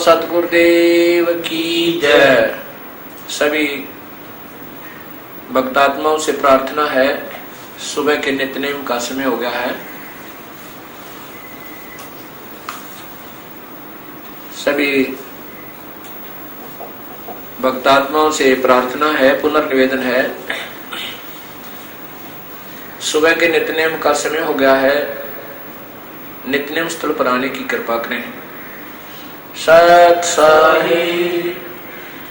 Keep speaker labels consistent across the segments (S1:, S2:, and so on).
S1: सतगुरुदेव की जय। सभी भक्तात्माओं से प्रार्थना है, सुबह के नित्यनेम का समय हो गया है। सभी भक्तात्माओं से प्रार्थना है, पुनर्निवेदन है, सुबह के नित्यनेम का समय हो गया है। नित्यनेम स्थल पर आने की कृपा करें। सत साहिब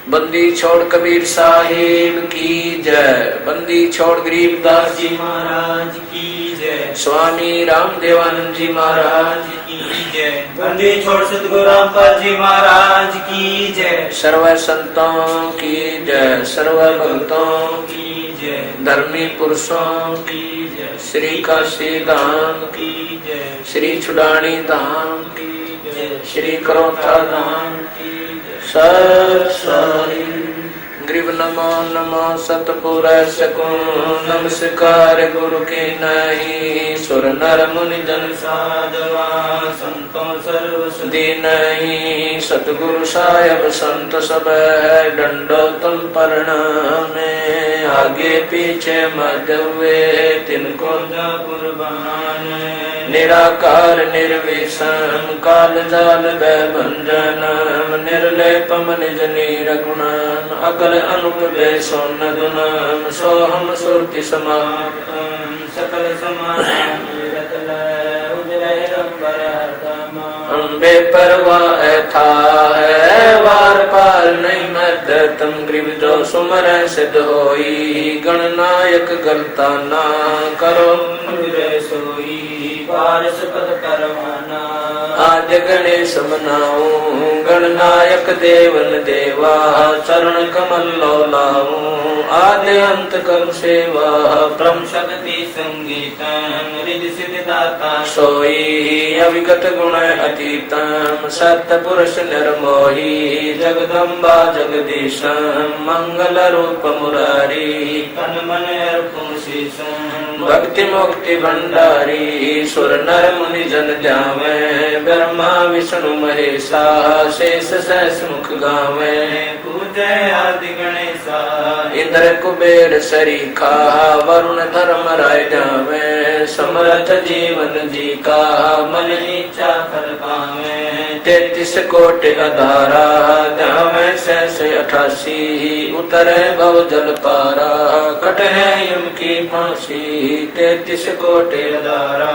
S1: बंदी छोड़ कबीर साहिब की जय। बंदी छोड़ गरीबदास जी
S2: महाराज की जय।
S1: स्वामी रामदेवानंद जी महाराज
S2: की जय। बंदी छोड़ सतगुरु रामपाल जी महाराज की जय।
S1: सर्व संतों की जय, सर्व भक्तों
S2: की जय,
S1: धर्मी पुरुषों
S2: की जय,
S1: श्री काशी धाम
S2: की जय,
S1: श्री छुडानी धाम
S2: की जय,
S1: श्री करोथा धाम
S2: की जय।
S1: सत साई ग्रीव नमो नमो सतपुर सकुन नमस्कार गुरु के नहीं सुर नर मुनि जन
S2: साधवा संतों सर्व
S1: सदी नहीं सतगुरु साहेब संत सब है डंडो तुम प्रणाम आगे पीछे मध्य हुए तिनको
S2: जा कुर्बान।
S1: निराकार निर्विषम काल जाल भंजनम निर्लेपम निज नीरगुणम अकल अनुप सोन दुनम सोहम सुरति समाप्तम
S2: सकल समाधान
S1: बेपरवाह था है वार पार नहीं मत तुम ग्रीव जो सुमर सिद्ध होई गणनायक गलता ना करो
S2: सोई पारस पद करवाना।
S1: आज गणेश मनाऊ गणनायक देवन देवा चरण कमल लो लाऊं आद्य अंत कर सेवा
S2: ब्रह्म शक्ति संगीतम रिद्धि सिद्धि दाता
S1: सोई अविगत गुण अतीतम सत्य पुरुष निर्मोही जगदम्बा जगदीशम मंगल रूप मुरारी
S2: तन मन अर्पण शीशम
S1: भक्ति मुक्ति भंडारी सुर नर मुनि जन ध्यावे ब्रह्मा विष्णु महेशा शेष सहस मुख गावे
S2: पूजय आदि गणेशा
S1: इंद्र कुबेर सरीखा वरुण धर्म राय जावे समर्थ जीवन जी का मन
S2: इच्छा फल पावे
S1: 33 कोटि अधारा ध्यावे सहस 88 उतरे भव जल पारा कट है यम की फांसी 33 कोटि
S2: अधारा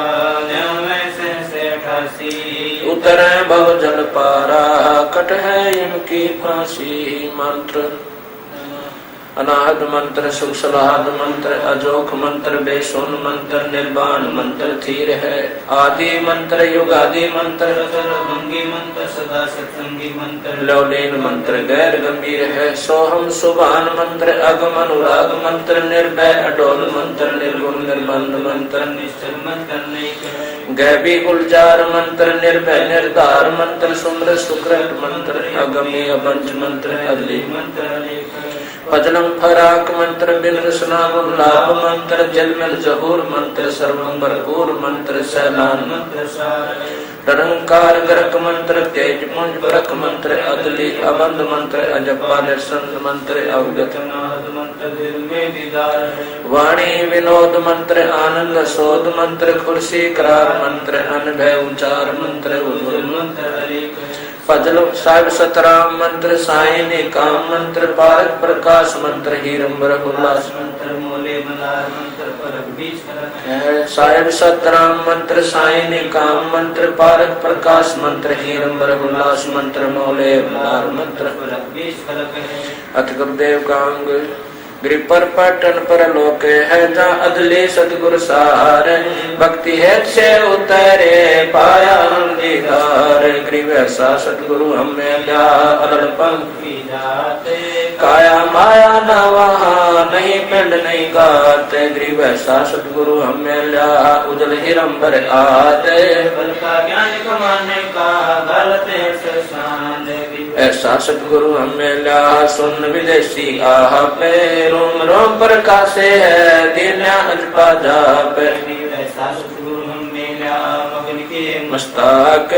S2: ध्यावे सहस 88
S1: उतरे भव जल पारा कट है यम की फांसी। मंत्र अनाहत मंत्र सुख सलाहत मंत्र अजोख मंत्र बेसुन मंत्र निर्वाण मंत्र थीर है आदि मंत्र युग आदि मंत्र
S2: सर्वभंगी मंत्र सदा सत्संगी मंत्र
S1: लौलीन मंत्र गैर गंभीर है सोहम सुभान मंत्र अगम अनुराग मंत्र निर्भय अडोल मंत्र निर्गुण निर्बंध मंत्र
S2: निश्चल मंत्र नहीं
S1: गैबी गुलजार मंत्र निर्भय निर्धार मंत्र सुम्र सुकृत मंत्र अगमी अबंज मंत्र अदली
S2: मंत्र
S1: भजनम फराक मंत्र बिन रसना गुलाब मंत्र जलमल जहूर मंत्र सर्वं भरपूर मंत्र सैलान
S2: मंत्र
S1: निरंकार गरक मंत्र तेज पुंज बरक मंत्र अदली अबंध मंत्र अजपा निरसंत मंत्र अवगत
S2: मंत्र दिल में दीदार
S1: वाणी विनोद मंत्र आनंद शोध मंत्र खुर्सी करार मंत्र अनभय उचार मंत्र
S2: मंत्र
S1: फजल साहिब सतराम मंत्र साई ने काम मंत्र पारक प्रकाश मंत्र हीरंबर उल्लास
S2: मंत्र मोले मलार मंत्र परक बीच
S1: साहिब सतराम मंत्र साई ने काम मंत्र पारक प्रकाश मंत्र हीरंबर उल्लास मंत्र मोले मलार मंत्र
S2: परक बीच
S1: अथ गुरुदेव का अंग गिरि पर पटन पर लोक है जा अदले सतगुरु सार भक्ति है से उतरे पाया दीदार ग्रीव ऐसा सतगुरु हमें ल्या अरल पंक्ति जाते काया माया न वहाँ नहीं पिंड नहीं गाते ग्रीव ऐसा सतगुरु हमें ल्या उजल हिरंबर आते
S2: बल का ज्ञान कमाने का गलते
S1: ऐसा सतगुरु हमें ल्या सुन विदेशी आह पे रोम रोम प्रकाशे है दीन्या अजपा जा पे
S2: ऐसा सतगुरु हमें ल्या मगन के
S1: मस्तक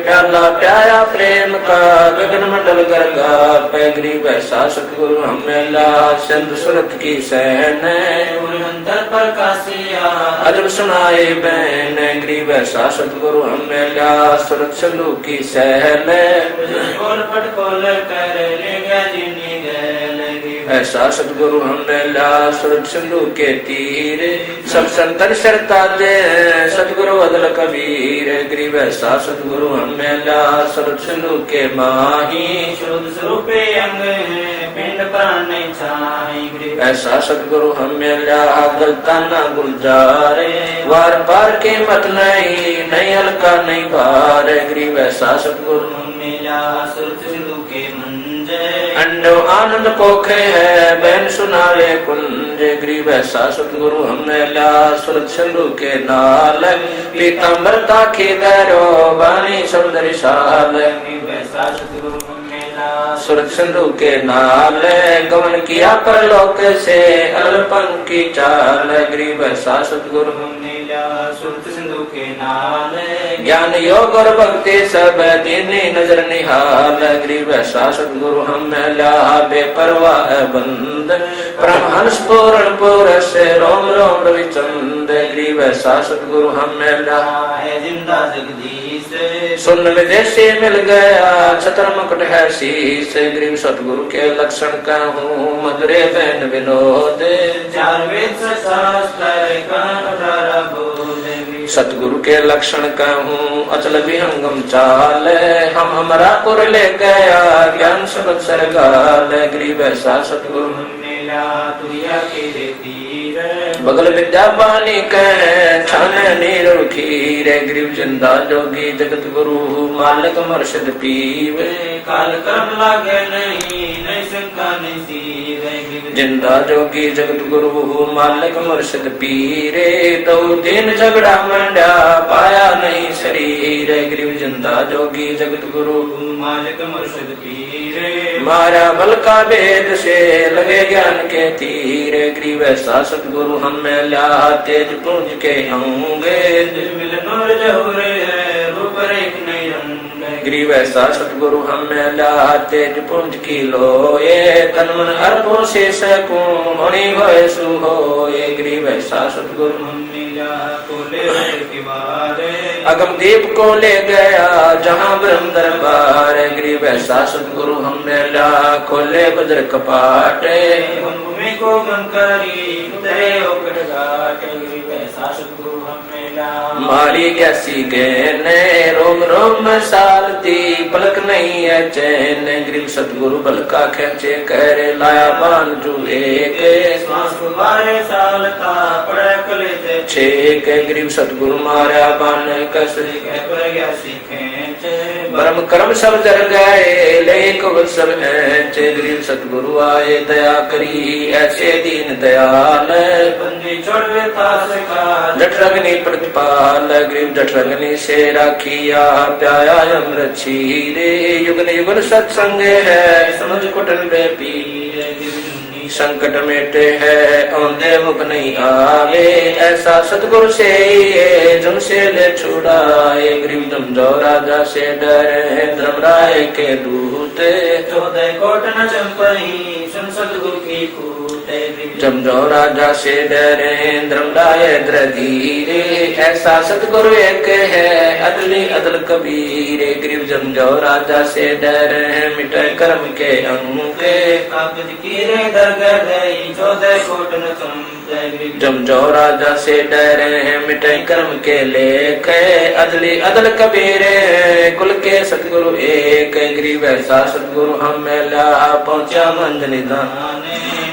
S1: प्याला प्याया प्रेम का गगन मंडल गर्गा पे गरीब ऐसा सतगुरु हमेला सिंध सुरत की सहन
S2: अंतर प्रकाशिया
S1: अजब सुनाए बैन गरीब ऐसा सतगुरु हमेला सुरत सिंधु की सहन
S2: खोल पट खोल कर ले गया जिन्नी गैल
S1: ऐसा सतगुरु हमेला सुरत सिंधु के तीर सब संतन शरता दे सतगुरु अदल कबीर गरीब ऐसा सतगुरु हमेला सुरत सिंधु के माही
S2: शुद्ध स्वरूपे अंग पिंड प्राण नहीं छाई
S1: ऐसा सतगुरु हमेला गलता न गुलजारे वार पार के मत नहीं हल्का नहीं भार गरीब ऐसा सतगुरु
S2: मेला सुरत सिंधु के मंजे
S1: अंडो आनंद पोखे है बैन सुनावे कुंज गरीब ऐसा सतगुरु हमेला सुरत सिंधु के नाल पीताम्बरता के गैरो बानी सौंदर्य साल
S2: ऐसा सतगुरु मेला
S1: सुरत सिंधु के नाल गमन किया परलोक से अल्पन की चाल गरीब ऐसा सतगुरु
S2: मेला सुरत सिंधु के नाल
S1: ज्ञान योग और भक्ति सब दीनी नजर निहाल गरीब ऐसा सतगुरु हमेला बेपरवाह बंद ब्रह्मंस पूर्ण पुरस रोम रोम रविचंद गरीब ऐसा सतगुरु हमेला
S2: है जिंदा जगदीश
S1: सुन विदेशी मिल गया छत्र मुकुट है शीश गरीब सतगुरु के लक्षण कहूँ मधुरे बैन विनोद
S2: चार वेद शास्त्र
S1: सतगुरु के लक्षण कहूँ अचल विहंगम चाल हम हमारा पुर ले गया ज्ञान सबक सरगाल गरीब ऐसा सतगुरु
S2: मेला तुया के तीर
S1: बगल विद्या पानी कह छान नीर खीर गरीब जिंदा जोगी जगत गुरु मालिक मर्शद पीवे
S2: काल कर्म लागे नहीं शंका नहीं सीवे
S1: जिंदा जोगी जगत गुरु मालिक मुर्शिद पीरे तो दिन झगड़ा मंडा पाया नहीं शरीर गरीब जिंदा जोगी जगत गुरु
S2: मालिक मुर्शिद पीरे
S1: मारा बल का भेद से लगे ज्ञान के तीर गरीब ऐसा सतगुरु हमें ला तेज पुंज के होंगे
S2: मिल नूर जहुरे रूप रेख नहीं रंग
S1: गरीब ऐसा सतगुरु हमें ला तेज पुंज की लोए तन मन अर्पों से सकूं होनी होए सुहोए गरीब ऐसा सतगुरु
S2: मेला कोले के बारे
S1: अगम दीप को ले गया जहाँ ब्रह्म दरबार गरीब ऐसा सतगुरु हमें ला खोले बज्र कपाटे
S2: भूमि को गंकारी उतरे ओकट घाट गरीब ऐसा सतगुरु मेला
S1: मारी कैसी गहने रोम रोम सारती पलक नहीं है चैन गरीब सतगुरु बल का खेचे कर लाया बान जुए के
S2: श्वास बारे साल का पड़े कले
S1: छेक गरीब सतगुरु मारा बान कसरी
S2: पर गया सीखे
S1: ब्रह्म कर्म सब जर गए लेक सब ऐचे गरीब सतगुरु आए दया करी ऐसे दीन दयाल
S2: बंदी छोड़वे तास का
S1: जठरग्नि प्रतिपाल गरीब जठरग्नि से राखिया प्याया अमृत छीरे युगन युगन सत्संग है समझ कुटन में पीरे संकट मेटे है औंधे मुख नहीं आवे ऐसा सतगुरु से तुमसे ले छुड़ाए गरीब जमजो राजा से डरे धर्मराय के दूत
S2: 14 कोट न चंपई सुन सतगुरु की कूटे
S1: जमजो राजा से डरे धर्मराय धीरे ऐसा सतगुरु एक है अदली अदल कबीर गरीब जमजो राजा से डरे मिटे कर्म के अंग
S2: कागज की रे दर गई 14 कोट न चंपई
S1: जमजो राजा से डरे मिटे कर्म के लेख अदली अदल कबीर कुल के सतगुरु एक गरीब ऐसा सतगुरु हमें ला पहुंचा मंजलि दान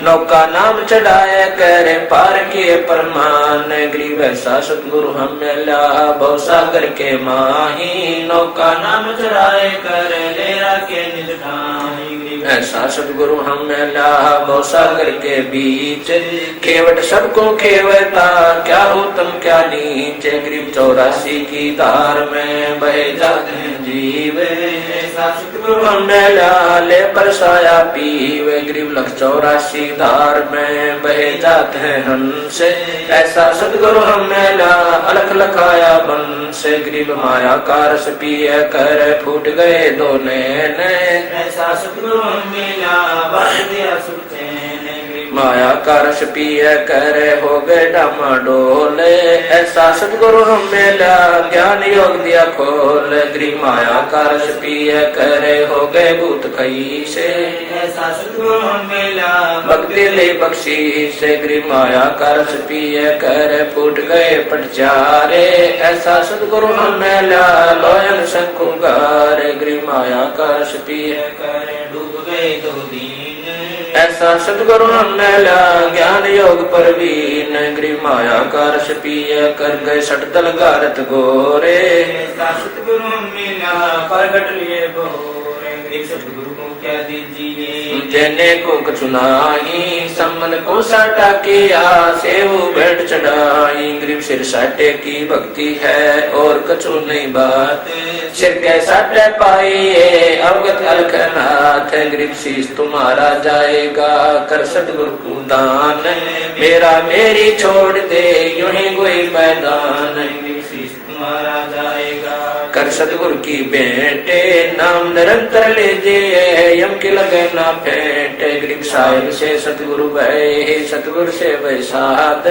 S1: नौका नाम चढ़ाए करे पार किए परमान गरीब ऐसा सतगुरु हमें ला भवसागर के माही नौका नाम चढ़ाए करे लेरा के निज ठाही ऐसा सतगुरु हम मिला बहु सागर के बीच केवट सबको खेवता क्या उत्तम क्या नीच ग्रीव 84 की धार में बहे जाते हैं जीव ऐसा सतगुरु हम मिला ले परसाया पीवे ग्रीव 184 धार में बहे जाते हैं हंस ऐसा सतगुरु हम मिला अलख लखाया बंस ग्रीव माया का रस पिए कर फूट गए दो नैन
S2: ऐसा सतगुरु हम मिला बांध दिया सुचैन
S1: माया का रस पिए कर हो गए डामाडोल ऐसा सतगुरु हम मिला ज्ञान योग दिया खोल ग्रीव माया का रस पिए कर हो गए भूत खई से
S2: ऐसा सतगुरु हम मिला
S1: भक्ति ले बख्शी से ग्रीव माया का रस पिए कर फूट गए पटचारे ऐसा सतगुरु हम मिला लोयन शंकुगार ग्रीव माया का रस पिए
S2: कर डूब गए दो दीन
S1: ऐसा सतगुरु हम मिला ज्ञान योग परवीन ग्रीव माया का रस पिए कर गए सटदल गारत गोरे
S2: ऐसा सतगुरु हम मिला प्रगट लिए बोरे ग्रीव सतगुरु को क्या दीजिए
S1: देने को कछु नाही संबंध को साटा किया सेवु भेंट चढ़ाई ग्रीव सिर साटे की भक्ति है और कछु नहीं बात सिर के साटे पाइए अवगत अलखनाथ ग्रीव शीश तुम्हारा जाएगा कर सतगुरु को दान मेरा मेरी छोड़ दे यूं ही कोई पैदान
S2: ग्रीव शीश तुम्हारा जाएगा
S1: कर सतगुरु की बेटे नाम निरंतर लीजिए यम की लगे ना फेंट ग्रीव साहिब से सतगुरु भय सतगुरु से वैसाद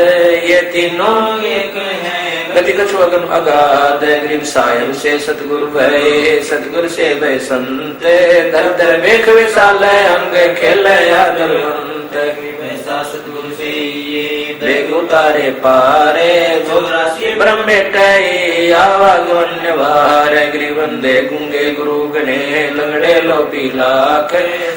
S1: ये तीनों
S2: एक है
S1: गति कछु अगम अगाध ग्रीव साहिब से सतगुरु भय सतगुरु से वै संत धर धर वेख विशाल अंग खेल आदरवंत
S2: ऐसा सतगुरु से ये
S1: वेग उतारे पारे
S2: चौरासी
S1: ब्रह्म मिटाई आवागमन वार ग्रीवंदे गुंगे गुरु गणे लंगड़े लोपी लाख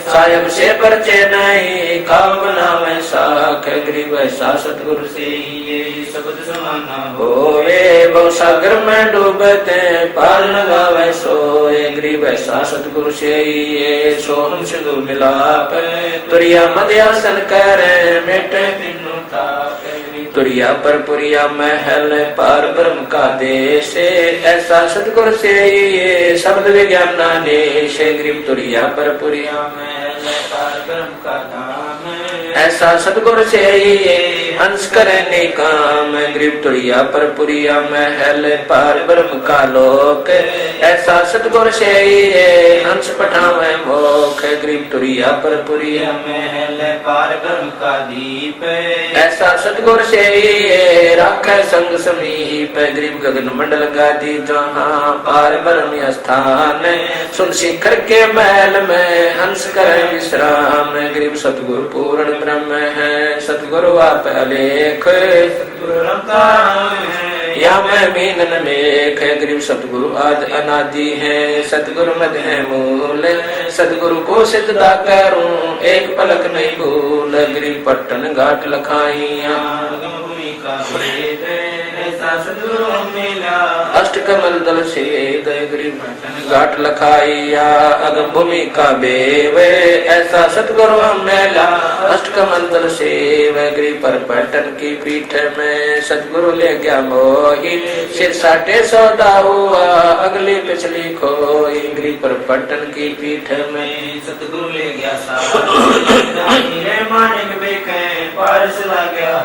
S1: साहिब से परचे नहीं काम बनावे साख ग्रीव ऐसा सतगुरु से
S2: ये शब्द समाना
S1: होवे बहु सागर में डूबते पार न गावे सोए ग्रीव ऐसा सतगुरु से ये सोहम सिंधु मिलाप तुरिया मध्यासन करे मेटे तीनों ताप तुरिया पर पुरिया महल पार ब्रह्म का देश ऐसा सतगुरु से ये शब्द विज्ञान नादेश ग्रीव तुरिया पर पुरिया
S2: महल पार ब्रह्म का धाम
S1: ऐसा सतगुरु से ये हंस करने काम ग्रीव तुरिया पर पुरिया महल पार ब्रह्म का लोक ऐसा सतगुरु से ये हंस पठावे मोख ग्रीव तुरिया पर पुरिया
S2: महल पार ब्रह्म का दीप
S1: ऐसा सतगुरु से ये राखे संग समीप ग्रीव गगन मंडल गादी जहाँ पार ब्रह्म स्थान सुन शिखर के महल में हंस करे विश्राम ग्रीव सतगुरु पूर्ण ब्रह्म है सतगुरु आप अलेख
S2: सतगुरु रमताराम है
S1: या मैं मीनन मेख ग्रीव सतगुरु आद अनादि है सतगुरु मध्य है मूल सतगुरु को सिद्धा करूं एक पलक नहीं भूल ग्रीव पट्टन घाट लखाइया
S2: भूमि का भेद ऐसा सतगुरु हम मिला
S1: अष्ट कमल दल से ग्रीव घाट लखाइया अगम भूमि का बेव ऐसा सतगुरु हम मिला अष्ट कमल दल से ग्रीव पर पट्टन की पीठ में सतगुरु ले गया मोही सिर साटे सौदा हुआ अगली पिछली खोई ग्रीव पर पट्टन की पीठ में
S2: सतगुरु ले गया हीरे मानिक बेके पारस ला गया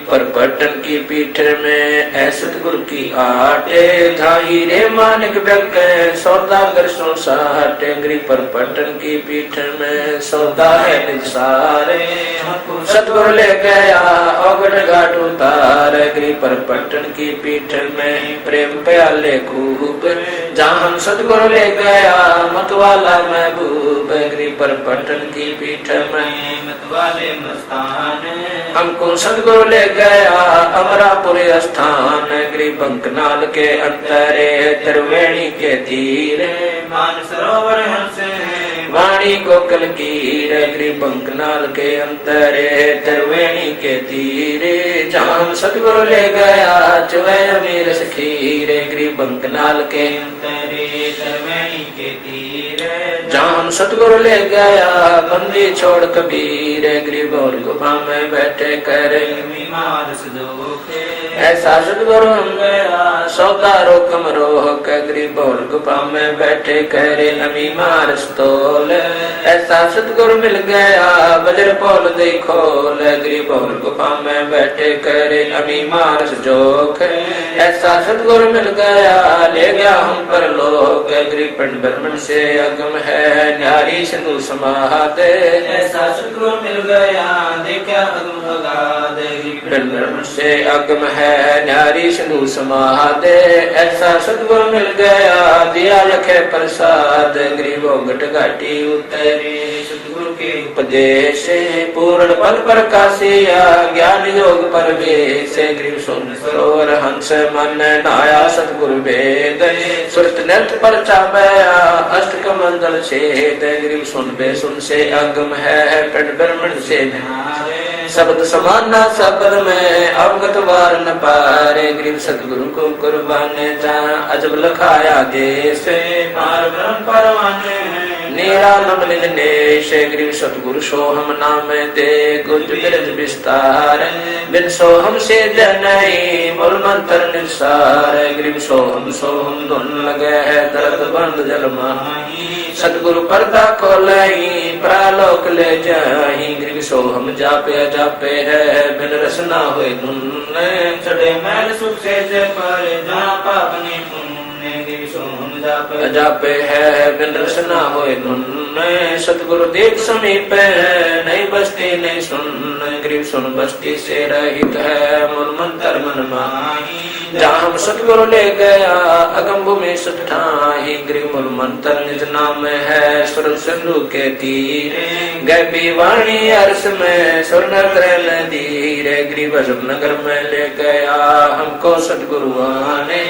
S1: पर पट्टन की पीठ में ऐ सतगुरु की आटे झाही रे मानिक बेक सौदागर सो साठ ग्रीव पर पट्टन की पीठ में सौदा है निसारे सतगुरु ले गया औगड़ घाट उतार ग्रीव पर पट्टन की पीठ में प्रेम प्याले खूब जहाँ हम सतगुरु ले गया मतवाला महबूब ग्रीव पर पट्टन की पीठ में
S2: मतवाले मस्तान
S1: हमको सतगुरु ले गया अमरापुर स्थान ग्रीव बंकनाल के अंतरे त्रिवेणी के तीर
S2: मान सरोवर हंसे
S1: वाणी गोकल कीर ग्रीव बंकनाल के अंतरे त्रिवेणी के तीरे जहाँ सतगुरु ले गया चुवै अमीर सखीर ग्रीव बंकनाल के
S2: अंतरे त्रिवेणी के तीर
S1: जहाँ हम सतगुरु ले गया बंदी छोड़ कबीर गरीब और गुफा में बैठे करे
S2: मारस जोखे
S1: ऐसा सतगुरु हम गया सौदा रोकम रोक गरीब और गुफा में बैठे करे अमी मारस तोल ऐसा सतगुरु मिल गया बजर पोल दे खोल गरीब और गुफा में बैठे करे अमी मारस जोख ऐसा सतगुरु मिल गया ले गया हम पर लोग गरीब ब्रह्मण से अगम है न्यारी सिंधु समादे
S2: ऐसा सतगुरु मिल गया देखा अगम अगाध
S1: ब्रह्मण से अगम है न्यारी सिंधु समादे ऐसा सतगुरु मिल गया दिया लखे प्रसाद गरीबों घट घाटी उतरे
S2: सतगुरु के
S1: उपदेश पूर्ण पद प्रकाशिया ज्ञान योग परवेश गरीब सुन सरोवर हंस मन नाया सतगुरु वेद सुरत नृत्य पर चापया अष्ट कमंडल छेद गरीब सुन से अगम है पेट ब्रह्मण से शब्द समाना शब्द में अवगत वार न पारे गरीब सतगुरु को कुर्बान जा अजब लखाया देश
S2: पार ब्रह्म परवाने
S1: निरालम निजनेश गरीब सतगुरु सोहम नाम दे गुज बिरज विस्तार बिन सोहम से जनई मूल मंत्र निसार गरीब सोहम सोहम धुन लगे है दर्द बंद जल माही सतगुरु पर्दा खोलई प्रालोक ले जाही गरीब सोहम जापे जापे है बिन रसना हुए धुन
S2: चढ़े मैल सुख से पर जहाँ पाप नहीं पुण्य गिर सोहम जापे
S1: जापे है बिन रसना होए धुन सतगुरु देव समीप है नहीं बस्ती नहीं सुन गरीब सुन बस्ती से रहित है मूल मंत्र मन माही जहाँ हम सतगुरु ले गया अगम भूमि सठाही गरीब मूल मंत्र निज नाम है सुर सिंधु के तीर गैबी वाणी अर्श में सुर नगर धीर गरीब अजब नगर में ले गया हमको सतगुरु आने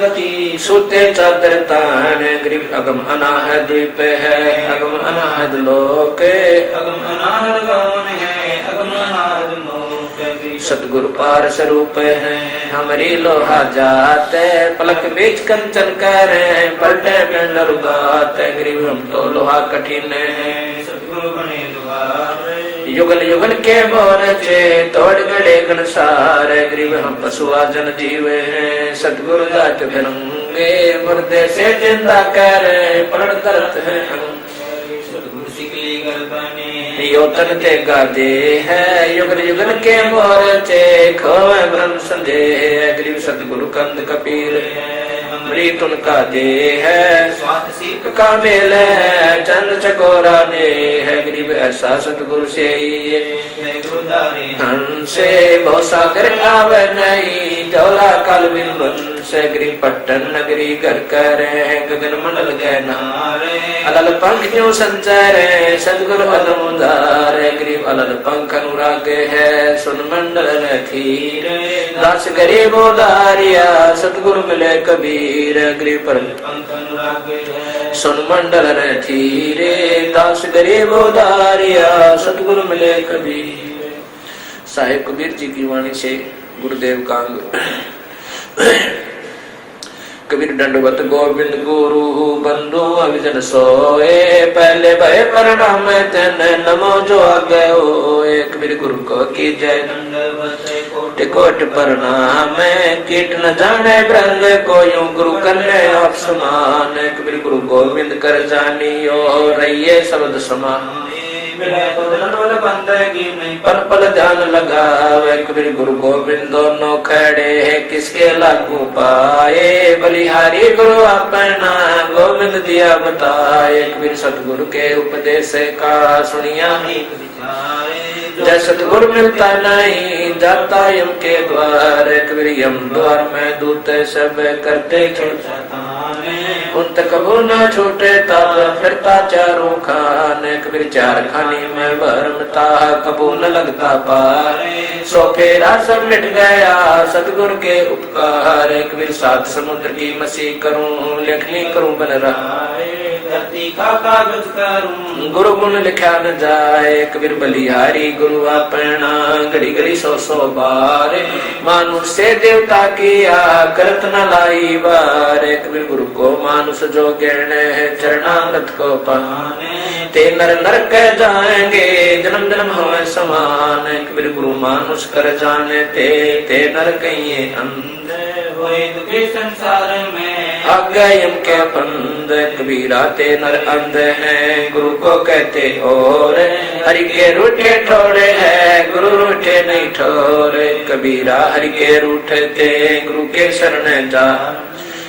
S2: गति
S1: सूते चादर तान गरीब अगम अनाहद द्वीप है अगम अनाहद लोक
S2: अगम अनाहद गौन है अगम अनाहद लोक
S1: सतगुरु पार स्वरूप है हमारी लोहा जाते पलक बीच कंचन करे पलटे में लरुगात गरीब हम तो लोहा कठिन है
S2: सतगुरु बने दुआर
S1: युगल युगल के मोरचे तोड़ गड़े घनसार गरीब हम पशुआ जन जीवे हैं सतगुरु जात फिरंगे मुर्दे से जिंदा करे पलट दर्द है
S2: सतगुरु सिकली गर्दने
S1: योतन ते गादे है युगल युगल के मोरचे खोवे ब्रह्म संदेह गरीब सतगुरु कंद कपीर अमृत उनका दे है
S2: स्वात सीख
S1: का मेल है चंद चकोरा ने है गरीब ऐसा सतगुरु से
S2: गुरुदारे
S1: हंसे बहुत सागर आवे नहीं डोला काल बिन से गरीब पट्टन नगरी घर करे गगन मंडल गए नारे अलल पंख क्यों संचार सतगुरु अदमुदार गरीब अलल पंख अनुराग है सुन मंडल रखीर दास गरीब उदारिया सतगुरु मिले कबीर गरीब पर
S2: पंख अनुराग है
S1: सुन मंडल रखीरे दास गरीब उदारिया सतगुरु मिले कबीर। साहिब कबीर जी की वाणी से गुरुदेव कांग कबीर दंडवत गोविंद गुरु बंधु अविजन सोए पहले भय प्रणाम तेन नमो जो आगे होए कबीर गुरु को की जय
S2: दंडवत
S1: कोट कोट प्रणाम कीट न जाने ब्रंग को यूं गुरु करने आप समान कबीर गुरु गोविंद कर जानियो रहिए शब्द समान पल पल ध्यान लगावे कबीर गुरु गोविंद दोनों खड़े है किसके लागू पाए बलिहारी गुरु अपना गोविंद दिया बताए कबीर सतगुरु के उपदेश का सुनिया ही जय सतगुरु मिलता नहीं जाता यम के द्वार कबीर यम द्वार में दूत सब करते उन तक कबू न छूटे तब फिरता चारों खान कबीर चार खानी में भरमता कबू न लगता पार सो फेरा सब मिट गया सतगुरु के उपकार कबीर सात समुद्र की मसी करूं लेखनी करूं बन रहा
S2: धरती का कागज करूं।
S1: गुरु गुण लिखा न जाए कबीर बलिहारी गुरु अपना घड़ी घड़ी सौ सौ बार मानुष से देवता किया करत न लाई बार कबीर गुरु को मानुष जो गिरण है चरणामृत को पाने ते नर नरक जाएंगे जन्म जन्म होए समान कबीर गुरु मानुष कर जाने ते नर कहिए अंधे
S2: होए दुखे संसार में
S1: आज्ञा यम के पंद कबीरा ते नर अंध हैं गुरु को कहते और हरि के रूठे ठोरे है गुरु रूठे नहीं ठोरे कबीरा हरि के रूठते गुरु के शरण जा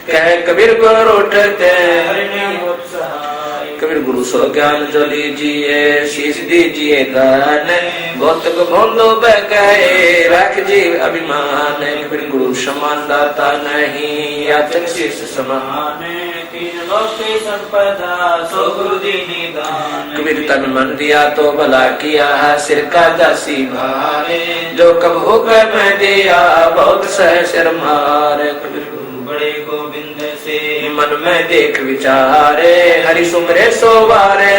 S1: कह कबीर गुरु रूठते
S2: हरि ने होत सहाय।
S1: कबीर गुरु सो ज्ञान जो लीजिए शीश दीजिए दान भौतिक भोलो बह गए रख जीव अभिमान कबीर गुरु समान दाता नहीं याचक शीश समान
S2: तीन लोक की संपदा सो गुरु दीनी दान।
S1: कबीर तन मन दिया तो भला किया सिर का दासी भारे जो कब हो गए मैं दिया बहुत सह शर मारे कबीर गुरु
S2: बड़े गोविंद से
S1: मन में देख विचारे हरि सुमरे सोवारे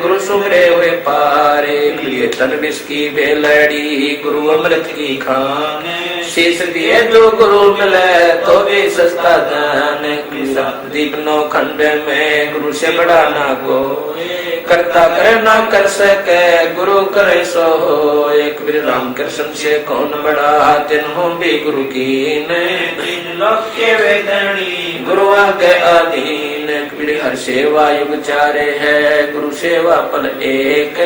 S1: गुरु सुमरे हुए पारे लिए तन विष की बेलड़ी गुरु अमृत की खान शीश दिए जो गुरु मिले तो भी सस्ता दान दीप नौ खंड में गुरु से बड़ा ना को करता करे ना कर सके गुरु करे सो हो एक राम कृष्ण से कौन बड़ा तिन्हों भी गुरु की
S2: तीन लोक के वेदनी
S1: गुरु आगे अधीन कबीर हर सेवा युग चारे है गुरु सेवा पल एक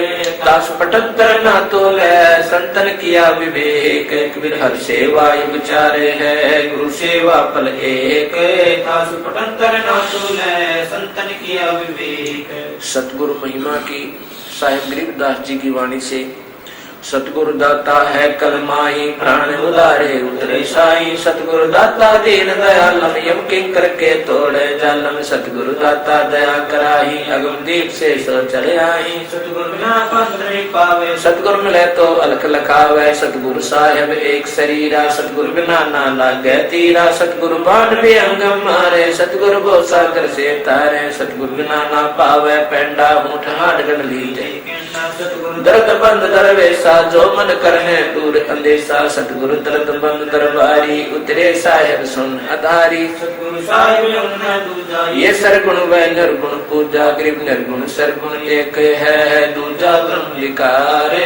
S1: दास पटंतर ना तोले संतन किया विवेक कबीर हर सेवा युग चारे है गुरु सेवा पल एक
S2: दास पटंतर ना तोले संतन किया विवेक।
S1: सतगुरु महिमा की साहिब गरीबदास जी की वाणी से सतगुरु दाता है कलमाई प्राण उदारे उतरे साई सतगुरु दाता दीन दयालम यम किंकर के तोड़े जालम सतगुरु दाता दया कराही अगम दीप से सो चले आई
S2: सतगुरु बिना पंथ नहीं पावे
S1: सतगुरु मिले तो अलख लखावे सतगुरु साहेब एक शरीरा सतगुरु बिना ना लागे तीरा सतगुरु बाण भी अंगम मारे सतगुरु वो सागर से तारे सतगुरु बिना ना पावे पेंडा मुठ हाथ गढ़ लीजे दर्द बंद दरवेशा जो मन करने दूर अंदेशा सतगुरु दर्द बंद दरबारी उतरे साहेब सुन आधारी
S2: सतगुरु साहिब
S1: ये सरगुण व निर्गुण पूजा गरीब निर्गुण सरगुण एक है दूजा ब्रह्म विकार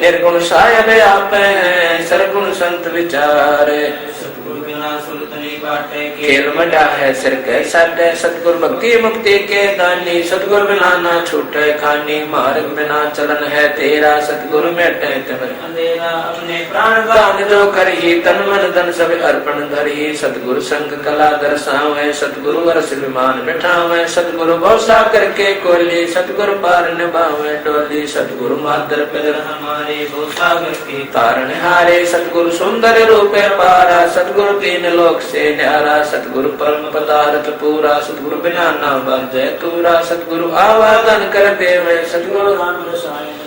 S1: निर्गुण साहेब आप है सरगुण संत विचार
S2: सतगुरु बिना सुरत नहीं बाटे
S1: खेल मटा है सिर के साडे सतगुरु भक्ति मुक्ति के दानी सतगुरु बिना ना छूटे खानी मार्ग बिना चलन है तेरा सतगुरु मेटे
S2: अंधेरा अपने प्राण
S1: दान जो करही तन मन धन सब अर्पण धरही सतगुरु संग कला दर्शावे सतगुरु वर्ष विमान बिठावे सतगुरु भौसा करके कोली सतगुरु पार निभावे डोली सतगुरु मादर पिदर
S2: हमारे भवसागर के
S1: तारण हारे सतगुरु सुंदर रूपे पारा सतगुरु तीन लोक से न्यारा सतगुरु परम पदार्थ पूरा सतगुरु बिना ना बंधे तूरा सतगुरु आवादन कर देवे सतगुरु
S2: राम रसायन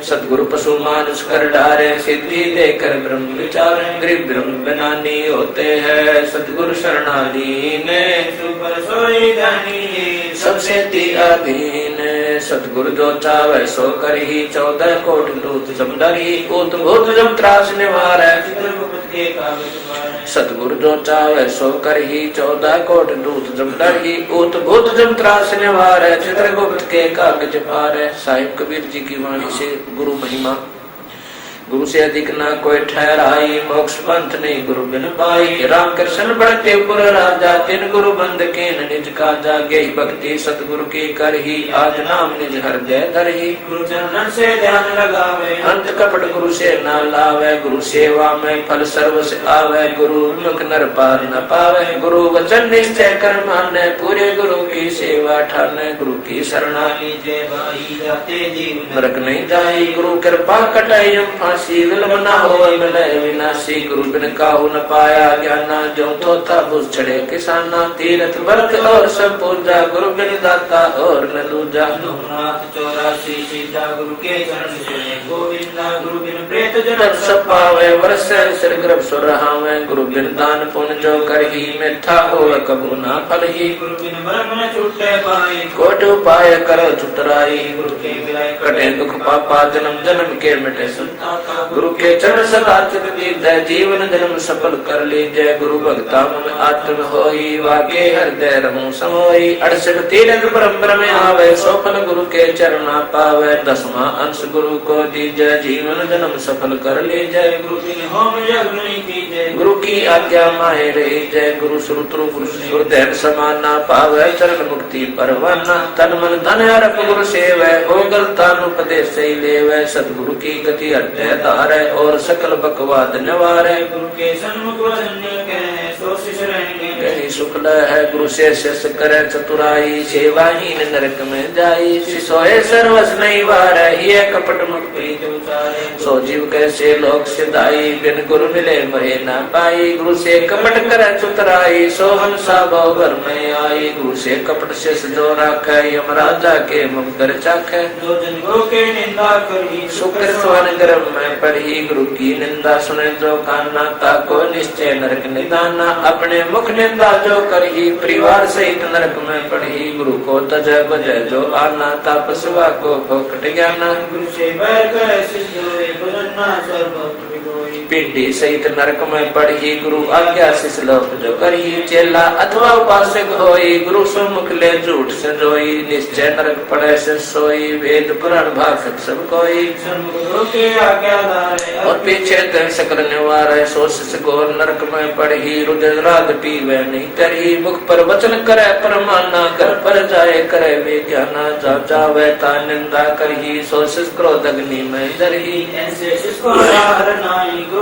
S1: सतगुरु पशु मानुष कर डारे सिद्धि देकर ब्रह्म विचार गरीब ब्रह्म बनानी होते हैं सतगुरु शरणाधीन
S2: सुपर सोई दानी
S1: सबसे अधीन सतगुरु जो चावे सो कर ही 14 कोट दूत जमडरी उत भूत जम त्रास निवार
S2: के कागज पर
S1: सतगुरु जो चावे सो कर ही 14 कोट दूत जमडरी उत भूत जम त्रास निवार चित्रगुप्त के कागज पार साहिब कबीर जी की वाणी से गुरु महिमा गुरु से अधिक ना कोई ठहराई मोक्ष पंथ नहीं गुरु बिन पाई राम कृष्ण बढ़ते पुर राजा तिन गुरु बंद के निज का जागे भक्ति सतगुरु की कर ही आज नाम निज हृदय धर ही
S2: गुरु चरणन से ध्यान लगावे
S1: अंत कपट गुरु से न लावे गुरु सेवा में फल सर्व से आवे गुरु मुख नर पार न पावे गुरु वचन निश्चय कर माने पूरे गुरु की सेवा ठाने गुरु की शरणा
S2: लीजे भाई जाते जीवन
S1: नरक नहीं जाई गुरु कृपा कटाई हम फांसी मासी विलम न होवे मिले विनाशी गुरु बिन काहू न पाया ज्ञाना जो थोथा बुझ चढ़े किसाना तीरथ व्रत और सब पूजा गुरु बिन दाता और न दूजा।
S2: 84 सीता गुरु के चरण सुने गोविंदा गुरु बिन प्रेत
S1: जन सब पावे वर्षे सिर गर्भ सुर रहावे गुरु बिन दान पुण्य जो करही मिथ्या होवे कबू ना फलही।
S2: गुरु बिन ब्रह्म न छूटे पाए
S1: कोटि उपाय करो चुतराई
S2: गुरु के विलय
S1: कटे दुख पापा जन्म जन्म के मिटे संताप गुरु के चरण सदा चित दीजय जीवन जन्म सफल कर लीजय गुरु भक्ता में आत्म होई वाके हृदय रहूं समोई 68 तीरथ परम्पर में आवे सोपन गुरु के चरणा पावे 10वां अंश गुरु को दीजय जीवन जन्म सफल कर लीजय।
S2: गुरु बिन होम यज्ञ नहीं कीजय
S1: गुरु की आज्ञा माहे रही जय गुरु श्रुतु गुरु सुरदेव समाना पावे चरण मुक्ति परवाना तन मन धन अर्प गुरु सेवै हो गलता उपदेश से लेवै सतगुरु की गति अड्डे धारे और सकल बकवाद निवारे।
S2: गुरु के सन्मुख वचन कहे सो शिष्य रहेंगे
S1: कहीं शुक्ल है गुरु से शिष्य करे चतुराई सेवाहीन नरक में जाई सोए सर्वस नहीं वारे ये कपट मुक्ति सो जीव कैसे लोक सिधाई बिन गुरु मिले मरे न पाई गुरु से कपट करे चतुराई सो हंसा भवर में आई गुरु से कपट शिष्य जो राखे यमराजा के मुख कर चाखे
S2: जो जन गुरु के निंदा करी
S1: शुक्र स्वन गर्भ में पढ़ी गुरु की निंदा सुने जो कान्ना ताको निश्चय नरक निदाना अपने मुख निंदा जो करही परिवार सहित नरक में पढ़ी गुरु को तजय बजय जो आना तपस्वा को फोकट ज्ञाना
S2: गुरु से बैर करे शिष्य होए भजन सर्व
S1: पिंडी सहित नरक में पढ़ी गुरु आज्ञा शिष्य लोक जो करही चेला अथवा उपासक होई गुरु सम्मुख ले झूठ से जोई निश्चय नरक पड़े से सोई वेद पुराण भाषक सब कोई
S2: गुरु के आज्ञादार
S1: और पीछे दे सकल निवार सो शिष्य को नरक में पढ़ी रुदन राग पीवे नहीं करी मुख पर वचन करे परमाना कर पर जाए करे विज्ञाना जा जावे ता निंदा करही सो शिष्य क्रोध अग्नि में डरही
S2: ऐसे शिष्य को नाई गुरु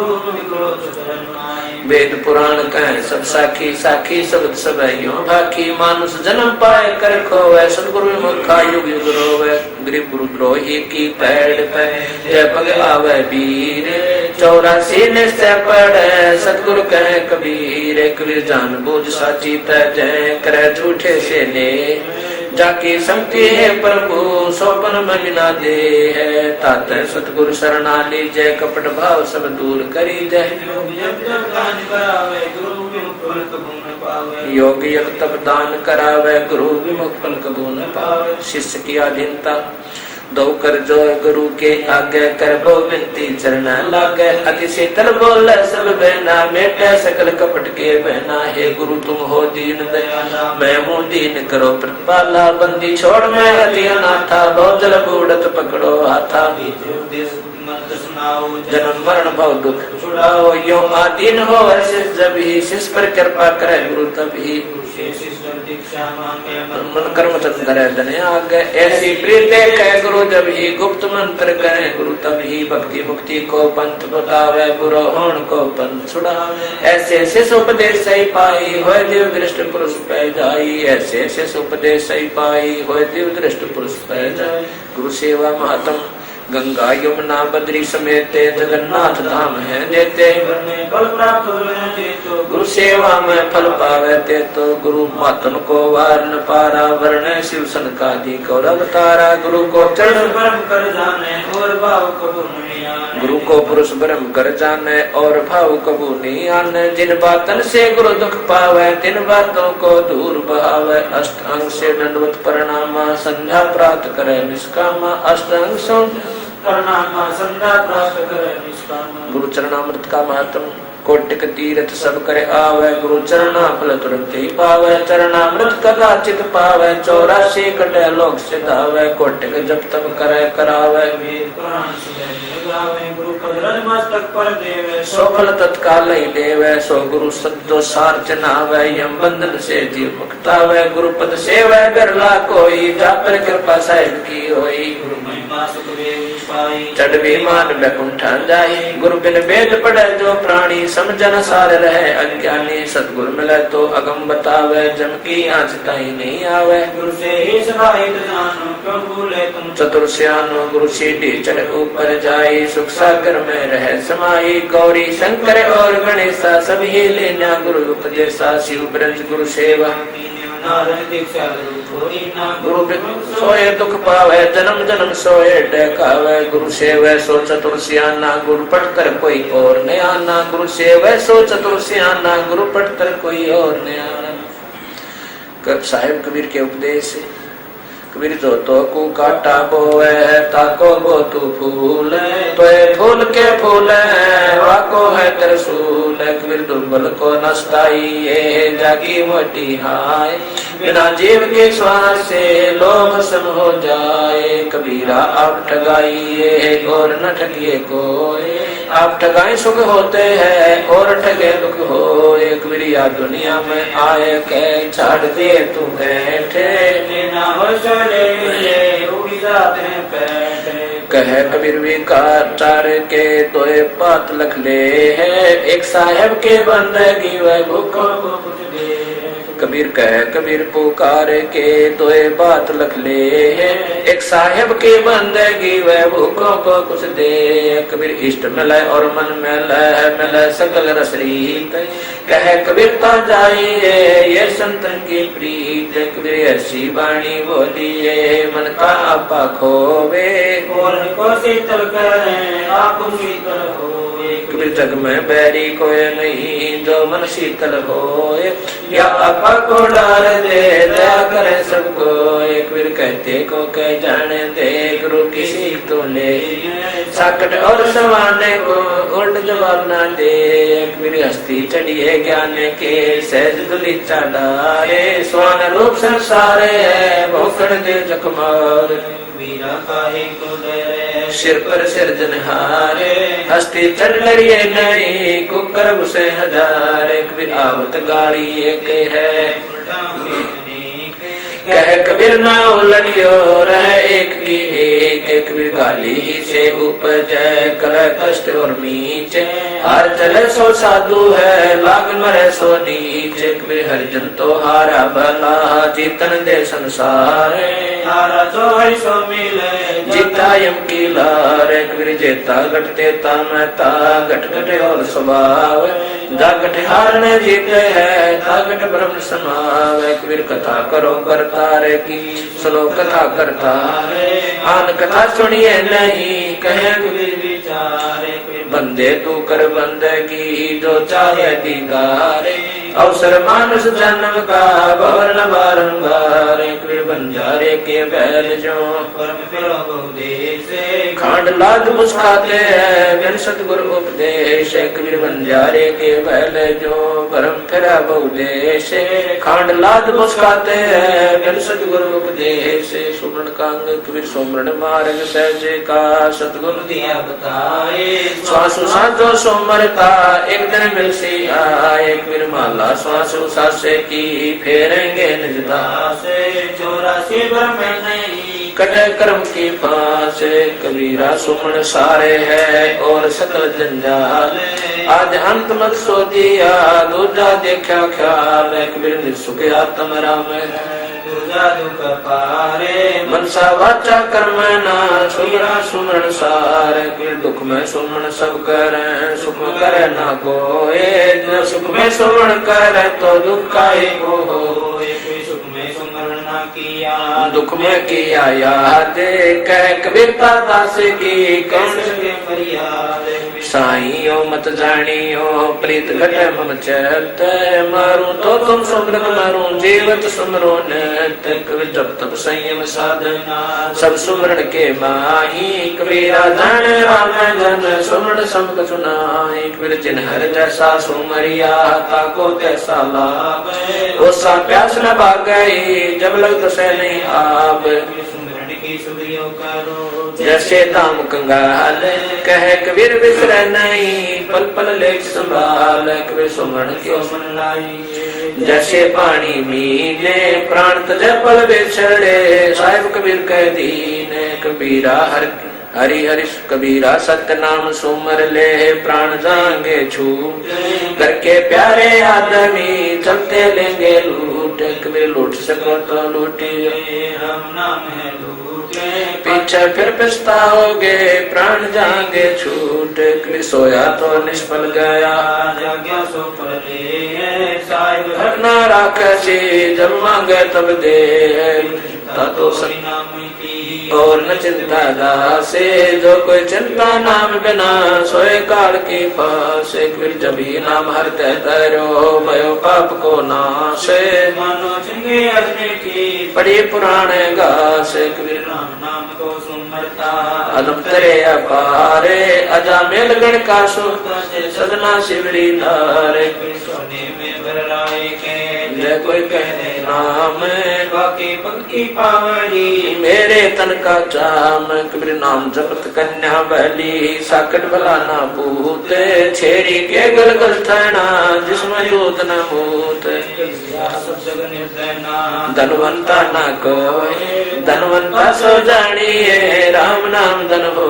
S2: क्रोध चरण नाई
S1: वेद पुराण कहे सब साखी साखी शब्द सब यो भाखी मानुष जन्म पाए कर खोवे सतगुरु मुखा युग युग रोवे गरीब गुरु द्रोही की पैड़ पे जय पग आवे वीर 84 निश्चय पड़े सतगुरु कहे कबीर कबीर जान बूझ साची जय करे झूठे से ले जाके संगति है प्रभु सोपन ममिना दे है तात सतगुरु शरणा लीजय कपट भाव सब दूर करी जय योग योग तप दान करावे गुरु विमुख फल कबू न पावे शिष्य की अधीनता दो कर जो गुरु के आगे कर बो विनती चरण लागे अति शीतल बोले सब बहना मेटे सकल कपट के बहना हे गुरु तुम हो दीन दयाला मैं हूँ दीन करो प्रतिपाला बंदी छोड़ मैं अति अनाथा बहुत जल बूढ़त पकड़ो हाथा जन्म मरण भव दुख छुड़ाओ यो आदीन हो ऐसे जब ही शिष्य पर कृपा करे गुरु तभी मन कर्म चंद करे धन आगे ऐसी प्रीत है गुरु जब ही गुप्त मंत्र करे गुरु तभी भक्ति मुक्ति को पंथ बतावे बुरो होण को पंथ छुड़ावे ऐसे शिष्य उपदेश सही पाई होय दिव्य दृष्ट पुरुष पै जाई ऐसे शिष्य उपदेश सही पाई होय दिव्य दृष्ट पुरुष पै जाई गुरु सेवा महात्म गंगा यमुना बद्री समेत जगन्नाथ धाम है देते गुरु सेवा में फल पावे ते तो गुरु मातन को वार न पारा वर्ण शिव सनकादि को अवतारा गुरु को चरण
S2: ब्रह्म कर जाने और भाव कबू नहीं आने
S1: गुरु को पुरुष ब्रह्म कर जाने और भाव कबू नहीं आने जिन बातन से गुरु दुख पावे तिन बातों को दूर बहावे अष्टांग से दंडवत प्रणामा संध्या प्राप्त करे निष्कामा अष्टांग सो
S2: प्रणामा संध्या प्राप्त करे निष्कामा
S1: गुरु चरणामृत का महत्व कोटिक तीर्थ सब करे आवे गुरु चरणा फल तुरंत ही पावे चरणामृत कदाचित पावे 84 कटे लोक सिधावे कोटिक जब तब करे करावे
S2: गुरु पद मस्तक पर देवे
S1: सो फल तत्काल ही देवे सो गुरु सद्दो सार चनावे यम बंधन से जीव मुक्तावे गुरु पद सेवा बिरला कोई जा पर कृपा साहिब की होई गुरु महिमा सुख चढ़ विमान बैकुंठा जाई गुरु बिन वेद पढ़े जो प्राणी समझन सार रहे अज्ञानी सतगुरु मिले तो अगम बतावे जम की आँच ताई नहीं आवे
S2: गुरु से ही सहायत जानो
S1: चतुर सियानो गुरु सीढ़ी चढ़ ऊपर जाई, सुख सागर में रह समाई। गौरी शंकर और गणेशा सभी लेना गुरु उपदेशा, शिव ब्रज गुरु सेवा गुरु सोए दुख पावे, जन्म जन्म सोए टहकावे। गुरु सेवे सो चतुर सियाना, गुरु पढ़कर कोई और न आना। गुरु सेवे सो चतुर सियाना, गुरु पढ़कर कोई और न आना। साहिब कबीर के उपदेश से कबीर जो तो को काटा बोए, ताको गो तू फूल, तो फूल के फूल वाको है त्रिशूल। कबीर दुर्बल को नस्ताई, ये जाकी मोटी हाय। बिना जीव के श्वास से लोभ सम हो जाए। कबीरा आप ठगाइए और न ठगिए कोई, आप ठगाए सुख होते हैं और ठगे दुख हो। कबीरिया दुनिया में आए के छाड़ दिए तू बैठे, कह कबीर विकार चार के तोए पात लख ले है। एक साहेब के बंदगी वह भूखों को कुछ दे। कबीर कह कबीर पुकार के तोए बात लख ले है। एक साहेब के बंदगी वह भूखों को कुछ दे। कबीर इष्ट मिले और मन मिले सकल रसरीत, कह कबीर ता जाइए ये संतन की प्रीत। कबीर ऐसी वाणी बोलिए मन का आपा खोवे, और को शीतल करे आप शीतल होए। कबीर जग में बैरी कोई नहीं जो मन शीतल होए, या आपा को डार दे दया करे सबको। कबीर कहते को कह जाने दे गुरु की सीख तो ले, साकट और सवाने को उल्ट जवाब ना दे। कबीर हस्ती चढ़िए ज्ञान के सहज दुली चाडारे, स्वान रूप संसारे है भोकड़ दे जखमार। वीरा काहे को डरे सिर पर सिरजनहारे, हस्ती चढ़ लड़िए नहीं कुकर उसे हजारे। कबीर आवत गाड़ी एक है कह कबीर ना उलटियो रह एक की एक। कबीर गाली से उपज कर कष्ट और मीच, हार चले सो साधु है लाग मरे सो नीच। कबीर हरिजन तो हारा भला जीतन दे संसार, हारा तो है सो मिले जीता यम की लार। कबीर जेता घटते ता महता घट घटे और स्वभाव, जा घट हार ने जीते है ता घट ब्रह्म समावे। कबीर कथा करो करता रे की सुनो कथा करता रे, आन कथा सुनिए नहीं कहे कबीर विचारे। बंदे तू कर बंदगी जो चाहे दीदारे, अवसर मानुष जन्म का भवन बारंबार। कबीर बंजारे के बैल जो परम फिरो बहुदेश, खांड लाद मुस्काते हैं बिन सतगुरु उपदेश। कबीर बंजारे के बैल जो परम फिरा बहुदेश, खांड लाद मुस्काते हैं बिन सतगुरु उपदेश। सुमरण कांग कबीर सुमरण मार्ग सहज का सतगुरु दिया बताए। श्वासु साधो सोमरता एक दिन मिल सी आए। कबीर माला श्वासु सासे की फेरेंगे निज दासे, 84 ब्रह्म नहीं कटे कर्म की फांस। कबीरा सुमन सारे है और सकल जंजाल, आज अंत मत सो दिया दूजा देखा ख्याल। कबीर निसुख आत्म राम दुख पारे, मनसा वाचा कर्म ना सुमरा सुमरण सार। कबीर दुख में सुमन सब करे सुख में करे ना कोई, सुख में सुमरण करे तो दुख काहे को होए। सुख में सुमरण ना किया दुख में किया याद, कह कबीर दास की कौन सके फरियाद। साईं ओ मत जानियो प्रीत घटे मम चैत, मारूं तो तुम सुमरन मारूं जीवत सुमरो नैत। कबीर जब तब संयम साधना सब सुमरण के माही, कबीरा जाने राम जन सुमरण सब सुनाई। कबीर जिन हर जैसा सुमरिया ताको तैसा लाभ, ओसा प्यास न भाग गई जब लग से नहीं आप। सुमरण की सुधियो करो जैसे दाम कंगाल, कह कबीर बिसर नहीं पल पल लेख संभाल। कबीर सुमरण क्यों मन लाई जैसे पानी मीने, प्राण तजे पल बिछड़े साहिब कबीर कह दीने। कबीरा हरि हरि कबीरा सत्य नाम सुमर ले, प्राण जाएंगे छूट करके प्यारे आदमी चलते लेंगे लूट। कबीर लूट सको तो लूटिए हम नाम है लूट, पीछे फिर पछताओगे प्राण जाएंगे छूट सोया तो निष्फल गया
S2: जाग्या सो फल ले साहिब
S1: घटना राखसी जब मांगे तब दे तो
S2: नाम की
S1: और न चिंता दासे जो कोई चिंता नाम बिना सोए काल की पास फिर जभी नाम हरते तरो भयो पाप को नाशे
S2: मानो चंगे अग्नि की
S1: पढ़ी पुराने गास फिर
S2: राम नाम को सुमरता
S1: अदम तरे अपारे अजा मेल गण का सुख सदना शिवरी धारे
S2: सोने में भर राय के
S1: जय कोई कहने नाम
S2: बाकी पंक्ति पावड़ी
S1: मेरे तन का चाम कबीर नाम जपत कन्या बली साकट भला ना पूत छेड़ी के गलगल थैना जिसमें दूत न मूत
S2: सब जग निर्दयना
S1: धनवंता न कोय धनवंता सो जानिए राम नाम धन हो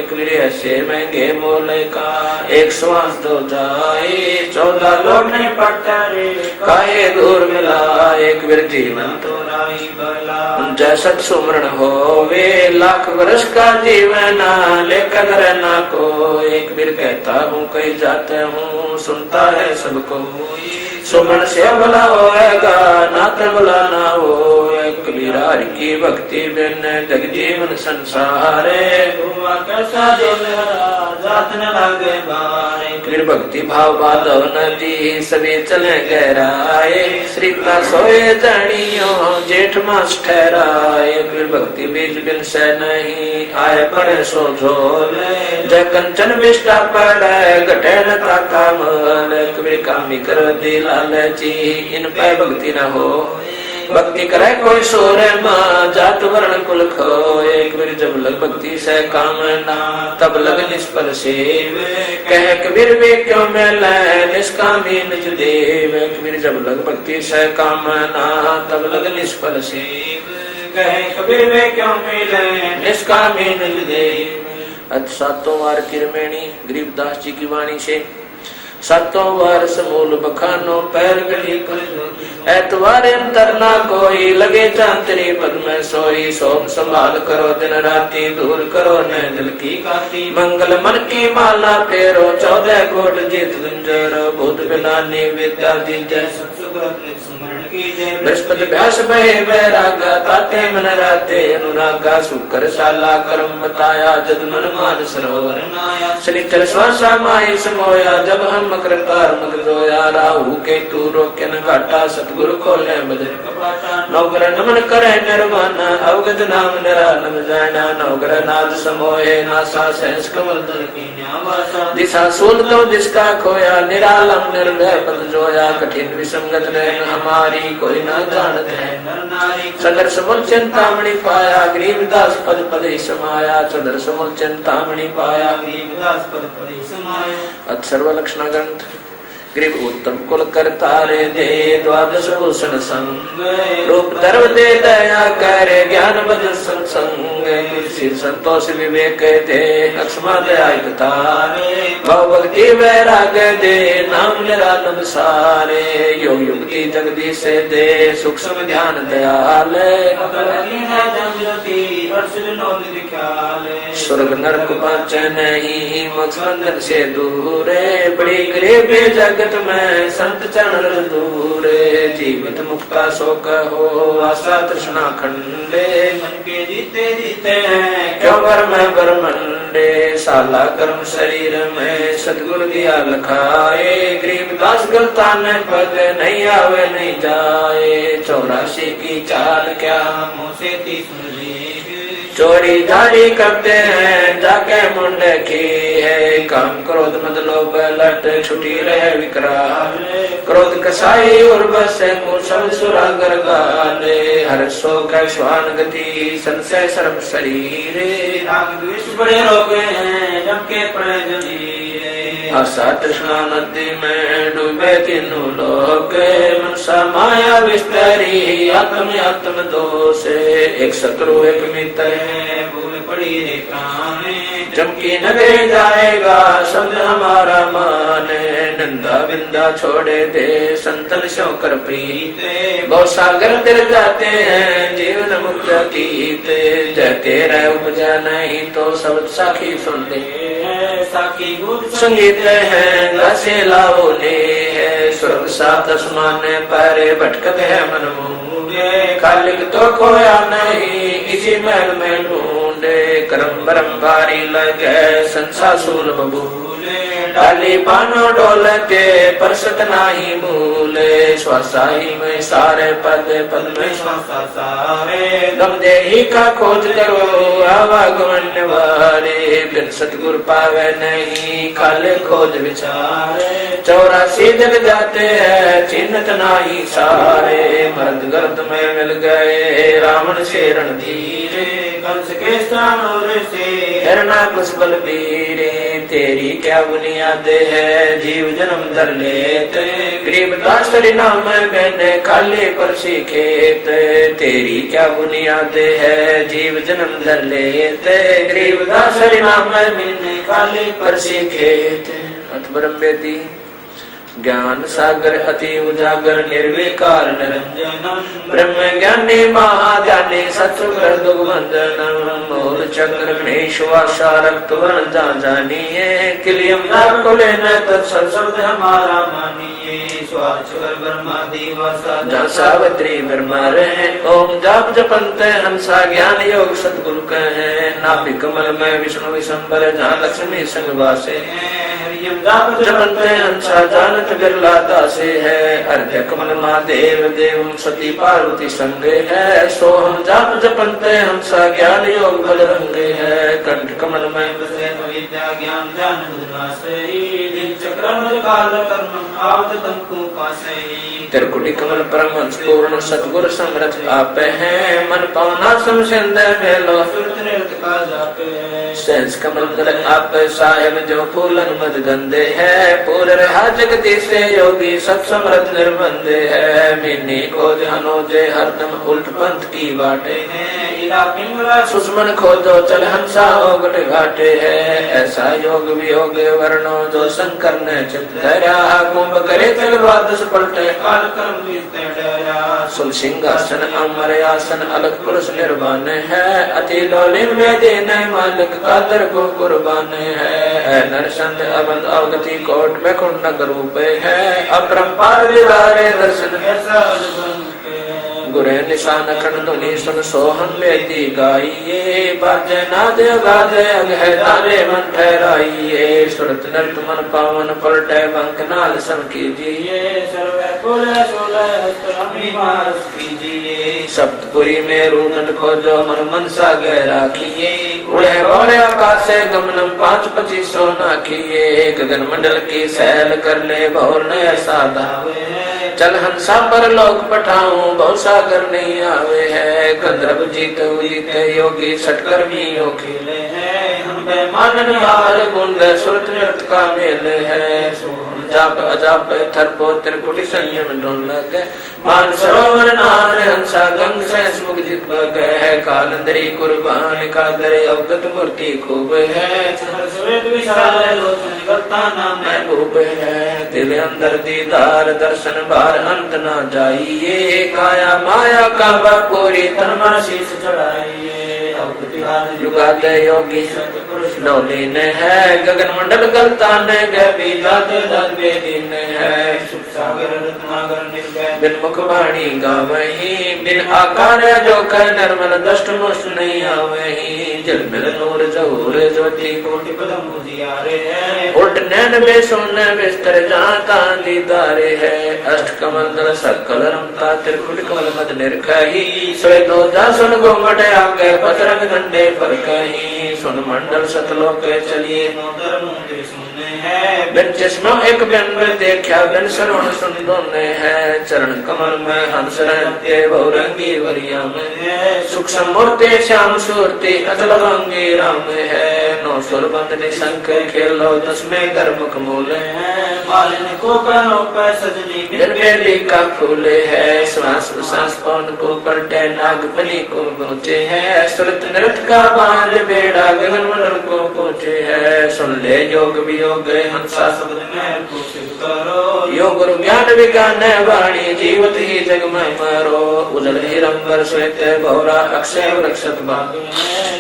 S1: कबीर ऐसे महंगे मोल का एक श्वास तो जाए 14 लौटने पड़ता रे काहे दूर मिला एक वीर जीवन तो
S2: राई बला
S1: जैसत सुमरण हो वे लाख वर्ष का जीवन लेकर रहना को एक वीर कहता हूँ कहीं जाते हूँ सुनता है सबको सुमन से भला होएगा नात भला ना हो कबीर हरि की भक्ति बिन जग जीवन संसारे
S2: कैसा जात न लागे बारे
S1: कबीर भक्ति भाव बाधव नदी सभी चले गहराए श्री का सोए जानियो जेठ मास ठहराए कबीर भक्ति बीज बिन से नहीं आए पड़े सो झोल जय कंचन विष्टा पड़े घटे न ताका मल कबीर कामी कर दी लालची इन पे भक्ति न हो भक्ति करे कोई सोरे माँ जात वर्ण कुल खोए कबीर जब लग भक्ति से काम ना तब लग निष्फल सेव कह कबीर वे क्यों मिले निष्कामी निज देव कबीर जब लग भक्ति से काम ना तब लग निष्फल सेव
S2: कहे कबीर वे क्यों मिले
S1: निष्कामी निज देव। सातों वार किरमेणी गरीबदास जी की वाणी से सातों वर्ष मूल बखानो पैर गली कर एतवार अंतर ना कोई लगे चांतरी पद में सोई सोम संभाल करो दिन राती दूर करो न दिल की काती मंगल मन की माला फेरो 14 कोट जीत गुंजर भूत बिलानी विद्या दीजय बृहस्पति व्यास भय वैराग ताते मन राते अनुरागा शुक्र शाला कर्म बताया जद मन मान सरोवर नाया शनिचर श्वासा माई समोया जब हम मकर तार मकर जोया राहु के तू रोके न घाटा सतगुरु खोले बदन कपाटा नवग्रह नमन करे निर्वाण अवगत नाम निरालम जाना नवग्रह नाद समोहे नासा सहस कमल दल की न्यावासा दिशा सूल तो जिसका खोया निरालम निर्भय पद जोया कठिन विसंगत नैन हमारी कोई न जानत है नर नारी सदर समूल चिंतामणि पाया गरीबदास पद पद ही समाया सदर समूल चिंतामणि पाया गरीबदास पद पद ही समाया। अक्षर लक्षण ग्रंथ ग्रीव उत्तम कुल करतारे दे द्वादश भूषण संग रूप धर्म दे दया करे ज्ञान बद सत्संग संतोष विवेक दे लक्ष्मा दया तारे भव भक्ति वैराग दे नाम निरालम सारे योग युक्ति जगदीश दे सूक्ष्म ध्यान दयाल स्वर्ग नरक पांच नहीं मोक्ष बंधन से दूरे बड़ी गरीब जगत में संत चरण दूरे जीवित मुक्ता शोक हो आशा तृष्णा खंडे मन के जीते जीते हैं क्यों वर में बरमंडे साला कर्म शरीर में सदगुरु दिया लखाए गरीबदास गलता न पद नहीं आवे नहीं जाए 84 की चाल क्या मुँह से 30 चोरी जारी करते हैं जाके मुंडे की है काम क्रोध मद लोभ लट छुटी रहे विकराल क्रोध कसाई और बस सब सुरागर गाले हर शोक श्वान गति संशय सर्व शरीर राग द्वेष बड़े रोग हैं जम के पड़े जमीरे आशा तृष्णा नदी में डूबी में तीनों लोक मनसा माया विस्तरी आत्म आत्म दो से एक शत्रु एक मित्र
S2: भूल पड़ी रे काने
S1: चमकी नगरे जाएगा शब्द हमारा माने नंदा बिंदा छोड़े दे संतन शोकर प्रीत गौ सागर तिर जाते हैं जीवन मुक्त कीते जय तेरा उपजा नहीं तो सब साखी सुन ले
S2: साखी गुण
S1: संगीत है गासे लाओ ने है स्वर्ग सात आसमान पर भटकत है मन मूंगे खालिक तो खोया नहीं इसी महल में ढूंढे करम बरम भारी लगे संसासूल बबूले डाली पानो डोलते परसत नाही भूले श्वासाही में सारे पद पद में
S2: श्वासा सारे
S1: गम देही का खोज करो आवागमन वाले बिन सतगुर पावे नहीं खाले खोज विचारे 84 जग जाते हैं चिन्हत नाही सारे मर्द गर्द में मिल गए रावण से रणधीरे
S2: कंस के स्थान और से
S1: हिरणा कुछ बलबीरे तेरी क्या बुनियाद है जीव जन्म धर लेते गरीबदास नाम मैंने खाली पर सीखेत तेरी क्या बुनियाद है जीव जन्म धर लेते गरीबदास नाम मैंने खाली पर सीखेत अथ ब्रह्म वेदी ज्ञान सागर अति उजागर निर्विकार निरंजनम ब्रह्म ज्ञानी महाज्ञानी सत्सुगर दुर्वंदनम मूल चक्र गणेश वासा रक्त वर्ण जानिए किलियम कुले न तत्सर्व हमारा मानिए स्वाचर ब्रह्मा दिवसा जहाँ सावित्री ब्रह्मा रहे ओम जाप जपंत हंसा ज्ञान योग सतगुरु कहे नाभि कमल में विष्णु विशंबर जहाँ लक्ष्मी संग वासे जपंत हंसा जानत बिरला दासे है अर्घ्य कमल महादेव देव सती पार्वती संगे है सोहम जाप जपंत हंसा ज्ञान योग बल रंगे है कंठ कमल में
S2: विद्या ज्ञान ध्यान चक्र काल कर्म आवत तंकु पासई
S1: त्रिकुटी कमल परम हंस पूर्ण सतगुर समरथ आप है मन पावना समसिंद मेलो सहस कमल दल आप साहेब जो फूलन मद गंदे है पूर रहा जगदीश से योगी सब समरथ निर्बंधे है मिन्नी खोज हनोजे हरदम उल्ट पंथ की बाटे है सुषमन खोजो चल हंसा ओगट घाटे है ऐसा योग वियोग वर्णो जो शंकर ने चित धरा कुंभ करे चल द्वादश पलटे काल कर्म सुल सिंहासन अमर आसन अलग पुरुष निर्वाण है अति लोली में देने मालिक कादर को कुर्बान है नरसंत अबंध अवगति कोट में कुंडक रूप है अपरंपार दिवारे दर्शन गुरे निशान खंड ध्वनि सुन सोहन वेदी गाइए बाजे नाद गाद अग है तारे मन ठहराइए सुरत नृत मन पावन पलटे बंक नाल सम कीजिए सप्तपुरी में रूनट खोजो मन मनसा गहरा किए उड़े बौड़े आकाश गमनम 5-25 सोना किए गगन मंडल की सैल कर ले भौर ने ऐसा दावे चल हंसा पर लोक पठाऊं बहुत सागर नहीं आवे है गंधर्व जीत जीत योगी सटकर भी खेले है हम मानन हार गुंड सुरत नृत्य का मेल है जाप अजाप थरपो त्रिकुटी संयम ढूंढ लगे मान सरोवर नान हंसा गंग से मुख जित है कालंदरी कुर्बान का दरे अवगत मूर्ति खूब है महबूब है दिल अंदर दीदार दर्शन बार अंत ना जाइए काया माया का बपूरी तन मन शीश चढ़ाइए युगाते योगी नौली ने है गगन मंडल गलता ने गभी जाते जाते दिन है सुख सागर रत्नागर निर्भय बिन मुख वाणी गावही बिन आकार जो कह नर्मल दष्ट मुष्ट नहीं आवही जल मिल नूर जहूर ज्योति कोटि पदम उजियारे है उल्ट नैन में सोने बिस्तर जाता दीदारे है अष्ट कमल दल सकल रमता त्रिकुट कमल मद निर्खही सोए दो जा सुन घूंघट आगे पतरंग डंडे पर कहीं सुन मंडल सतलोक चलिए बिन चश्मा एक बिन देखा बिन श्रवण सुन दोने है चरण कमल में हंस रहते बहुरंगी वरिया में सुख समूर्ति श्याम सूर्ति अचल भंगी राम है नो सुरबंद निशंक खेलो दसवें गर्भ कमूल
S2: मालिन को करो पर सजनी
S1: निर्वेली का फूल है श्वास प्रश्वास पवन को पलटे नागफनी को पहुँचे है सुरत नृत का बांध बेड़ा गगन मंडल को पहुँचे है सुन ले योग वियोग हंसा शब्द में करो योग गुरु ज्ञान विज्ञान वाणी जीवत ही जग में मरो उजल हिरंबर श्वेत गौरा अक्षय वृक्षत भाग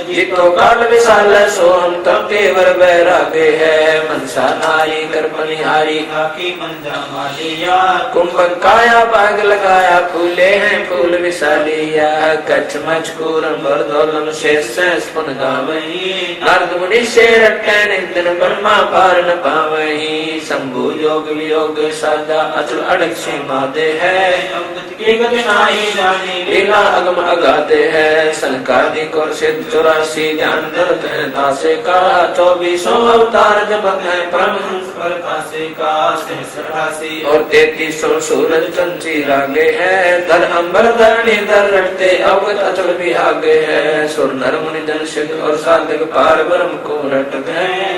S1: जितो काल विशाल सोहम तब तेवर बैरागे है मनसा नारी कर बनिहारी
S2: आकी मंजा मालिया
S1: कुंभक काया बाग लगाया फूले हैं फूल विशालिया कच्छ मचकूर बरदौलम शेष स्पुन गावही नारद मुनि से रटे निंदन ब्रह्मा पार न पावही शंभु योग वियोग साजा अचल अड़क सीमा दे है लीला अगम अगाते है संकादि को सिद्ध 84 ज्ञान दर्द है दासे का 24 अवतार जपत है परमहंस प्रकाशे का सहस्रासी और 33 सूरज चंची रागे है धर अंबर धरणी धर रटते अवगत अचल भी आगे है सुर नर मुनि जन सिद्ध और साधक पार ब्रह्म को रटते हैं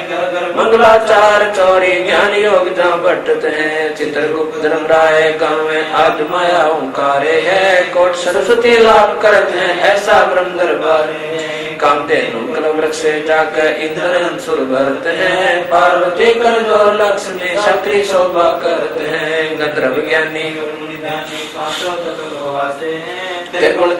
S1: मंगलाचार चौरी ज्ञान योग जहाँ बटत है चित्रगुप्त धर्म राय गाँव में आद माया ओंकारे है कोट सरस्वती लाभ करते हैं ऐसा ब्रह्म दरबार कामधेनु कल वृक्ष जाकर इंद्र अंसुर भरते हैं पार्वती कर जो लक्ष्मी शक्ति शोभा करते हैं गंधर्व ज्ञानी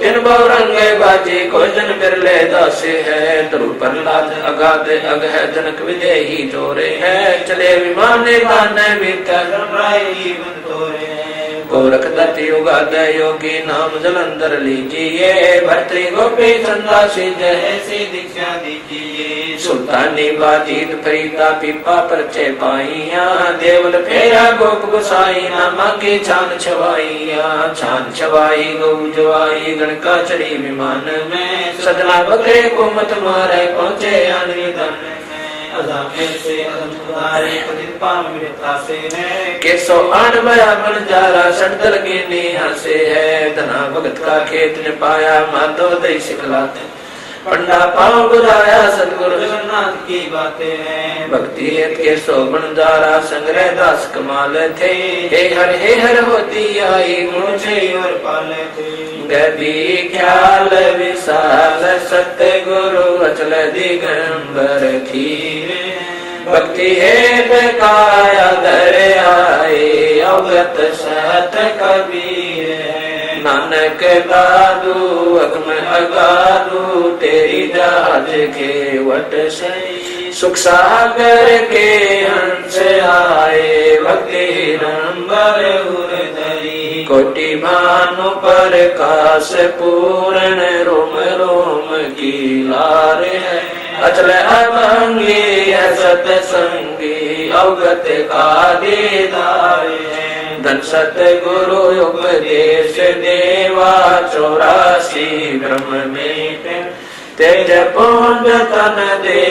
S1: तीन बहुरंगे बाजी कोई जन बिरले दासे है ध्रुव प्रहलाद अगाध अग है जनक विदेही जोरे है चले विमान गाने भीतर गोरख दत्त युगाद योगी नाम जलंधर लीजिए भर्तृ गोपी चंदा सिद्ध ऐसी दीक्षा दीजिए सुल्तानी बाजीत फरीदा पीपा परचे पाइया देवल फेरा गोप गोसाई नामा की छान छवाई गौ जवाई गणका चढ़ी विमान में सजना बकरे को मत मारे पहुँचे अनिधन केसो आन बया बन जारा सड़दल की नीहा से है धना भगत का खेत ने पाया माधो दई सिखलाते पंडा पाँव बुलाया सतगुरु जगन्नाथ की बातें हैं भक्ति हेत के शोभन जारा संग्रह दास कमाल थे हे हर होती आई मुझे और पाले थे गभी ख्याल विशाल सत्य गुरु अचल दिगंबर खीरे भक्ति हेत काया धर आए अवगत सत कबीर नानक दादू अगम अगादू तेरी जहाज के वट से सुख सागर के हंस आए भक्ति रंबर उदरी कोटि भानु पर काश पूर्ण रोम रोम की लार है अचल अभंगी सतसंगी अवगत का दीदार है धन सतगुरु उपदेश देवा 84 ब्रह्म में तेज पुंज तन दे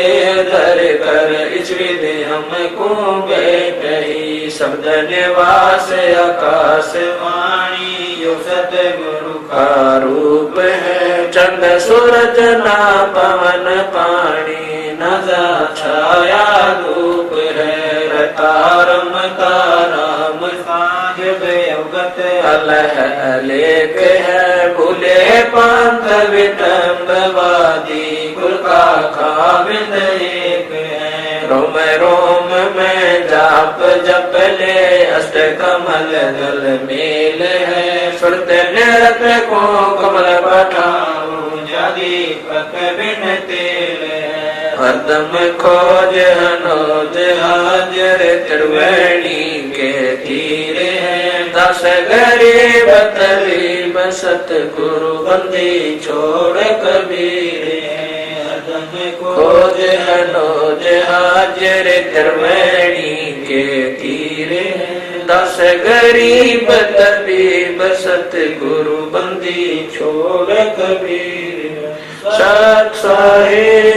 S1: धर कर इस विधि हमको बैठही शब्द निवास आकाश वाणी यो सतगुरु का रूप है चंद सूरज ना पवन पानी न छाया धूप है रतारम ताराम साहिब अवगत अलह अलेख है भूले पंथ विटम्बवादी गुर का खाविंद एक है रोम रोम में जाप जप ले अष्ट कमल दल मेल है सुरत नृत को कमल पठाओ जादी पक बिन तेल हरदम खोज हनोज हाजर त्रिवेणी के तीर है दस गरीब तरीब सतगुरु बंदी छोड़ कबीर हरदम खोज हनोज हाजर त्रिवेणी के तीर है दस गरीब तबीब सतगुरु बंदी छोड़ कबीर सत साहिब।